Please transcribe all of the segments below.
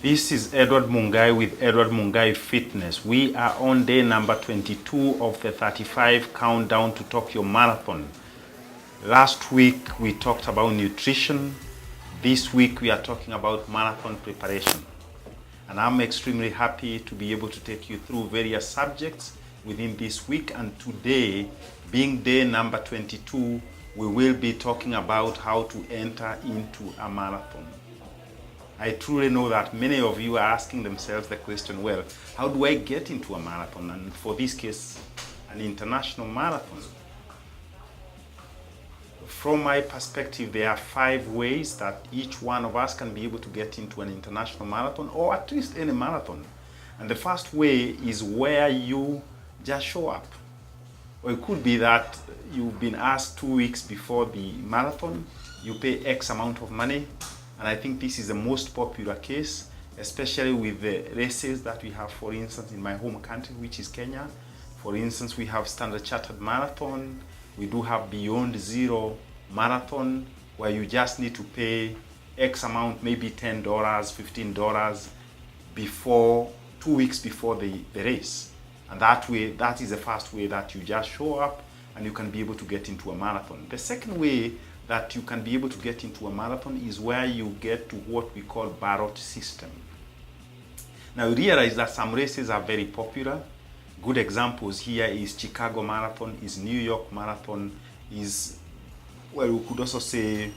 This is Edward Mungai with Edward Mungai Fitness. We are on day number 22 of the 35 countdown to Tokyo Marathon. Last week we talked about nutrition. This week we are talking about marathon preparation. And I'm extremely happy to be able to take you through various subjects within this week. And today, being day number 22, we will be talking about how to enter into a marathon. I truly know that many of you are asking themselves the question, well, how do I get into a marathon? And for this case, an international marathon. From my perspective, there are 5 ways that each one of us can be able to get into an international marathon, or at least any marathon. And the first way is where you just show up. Or it could be that you've been asked 2 weeks before the marathon, you pay X amount of money. And I think this is the most popular case, especially with the races that we have, for instance, in my home country, which is Kenya. For instance, we have Standard Chartered Marathon. We do have Beyond Zero Marathon, where you just need to pay X amount, maybe $10, $15, before 2 weeks before the race. And that is the first way that you just show up and you can be able to get into a marathon. The second way that you can be able to get into a marathon is where you get to what we call Ballot system. Now you realize that some races are very popular. Good examples here is Chicago Marathon, is New York Marathon, is, well, you could also say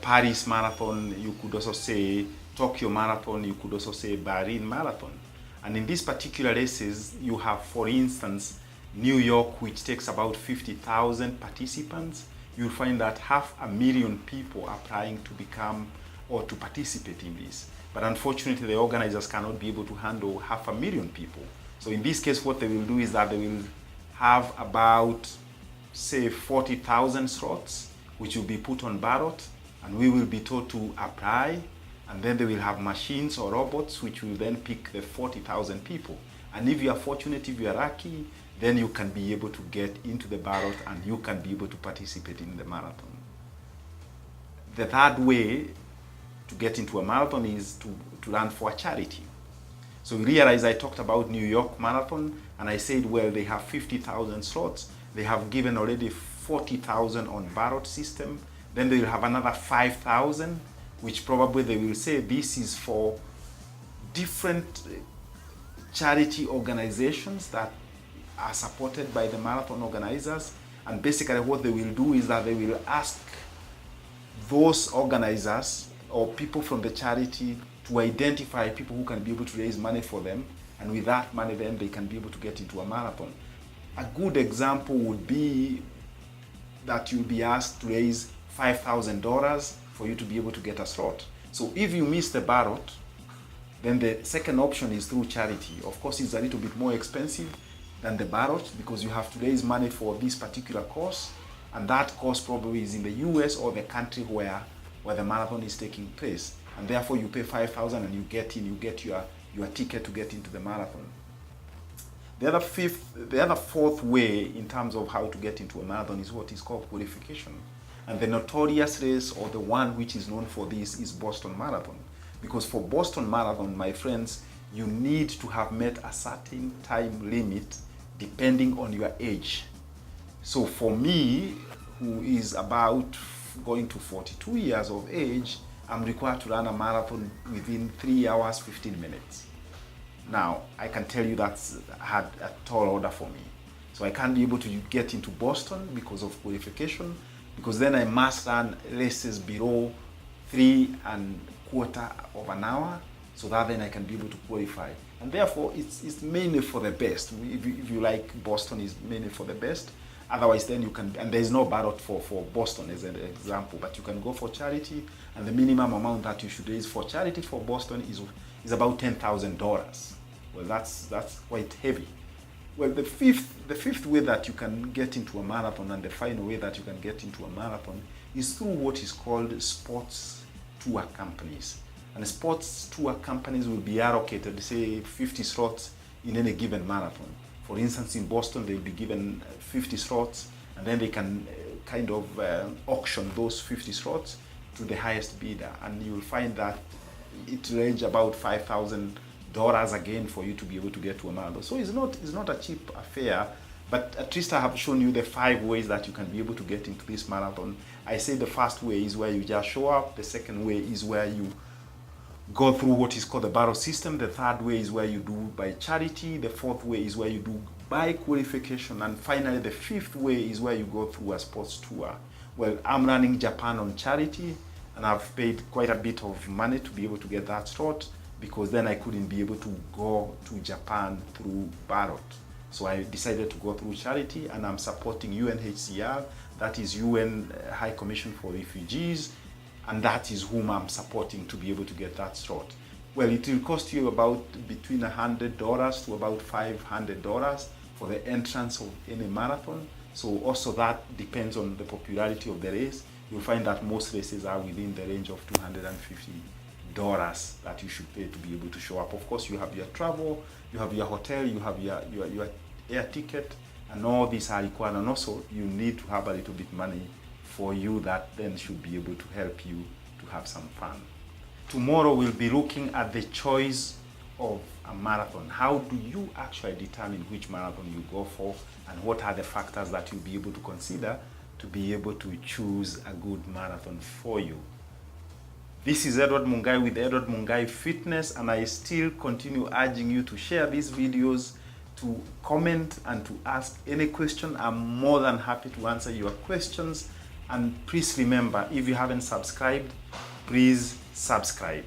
Paris Marathon, you could also say Tokyo Marathon, you could also say Berlin Marathon. And in these particular races, you have, for instance, New York, which takes about 50,000 participants. You'll find that 500,000 people are applying to become or to participate in this. But unfortunately, the organizers cannot be able to handle 500,000 people. So in this case, what they will do is that they will have about, say, 40,000 slots, which will be put on ballot, and we will be told to apply, and then they will have machines or robots, which will then pick the 40,000 people. And if you are fortunate, if you are lucky, then you can be able to get into the ballot and you can be able to participate in the marathon. The third way to get into a marathon is to run for a charity. So you realize I talked about New York Marathon and I said, well, they have 50,000 slots. They have given already 40,000 on ballot system. Then they will have another 5,000, which probably they will say this is for different charity organizations that are supported by the marathon organizers. And basically what they will do is that they will ask those organizers or people from the charity to identify people who can be able to raise money for them, and with that money then they can be able to get into a marathon. A good example would be that you'll be asked to raise $5,000 for you to be able to get a slot. So if you miss the ballot, then the second option is through charity. Of course, it's a little bit more expensive than the ballot because you have to raise money for this particular cause, and that cause probably is in the US or the country where the marathon is taking place, and therefore you pay $5,000 and you get your ticket to get into the marathon. The other fourth way in terms of how to get into a marathon is what is called qualification. And the notorious race, or the one which is known for this, is Boston Marathon. Because for Boston Marathon, my friends, you need to have met a certain time limit depending on your age. So for me, who is about going to 42 years of age, I'm required to run a marathon within 3 hours, 15 minutes. Now, I can tell you that's a tall order for me. So I can't be able to get into Boston because of qualification, because then I must run races below 3¼ of an hour, so that then I can be able to qualify. And therefore, it's mainly for the best. If you like, Boston is mainly for the best. Otherwise, then you can, and there's no ballot for Boston as an example, but you can go for charity, and the minimum amount that you should raise for charity for Boston is about $10,000. Well, that's quite heavy. Well, the fifth way that you can get into a marathon, and the final way that you can get into a marathon, is through what is called sports tour companies. And sports tour companies will be allocated, say, 50 slots in any given marathon. For instance, in Boston, they'll be given 50 slots, and then they can kind of auction those 50 slots to the highest bidder. And you'll find that it range about $5,000 again for you to be able to get to a marathon. So it's not a cheap affair, but at least I have shown you the 5 ways that you can be able to get into this marathon. I say the first way is where you just show up. The second way is where you go through what is called the Ballot system. The third way is where you do by charity. The fourth way is where you do by qualification. And finally, the fifth way is where you go through a sports tour. Well, I'm running Japan on charity, and I've paid quite a bit of money to be able to get that slot, because then I couldn't be able to go to Japan through Ballot. So I decided to go through charity, and I'm supporting UNHCR, that is UN High Commission for Refugees, and that is whom I'm supporting to be able to get that slot. Well, it will cost you about between $100 to about $500 for the entrance of any marathon. So also that depends on the popularity of the race. You'll find that most races are within the range of $250 that you should pay to be able to show up. Of course, you have your travel, you have your hotel, you have your air ticket, and all these are required. And also, you need to have a little bit money for you that then should be able to help you to have some fun. Tomorrow we'll be looking at the choice of a marathon. How do you actually determine which marathon you go for, and what are the factors that you'll be able to consider to be able to choose a good marathon for you? This is Edward Mungai with Edward Mungai Fitness, and I still continue urging you to share these videos, to comment, and to ask any question. I'm more than happy to answer your questions. And please remember, if you haven't subscribed, please subscribe,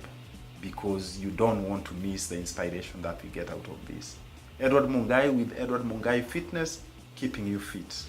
because you don't want to miss the inspiration that we get out of this. Edward Mungai with Edward Mungai Fitness, keeping you fit.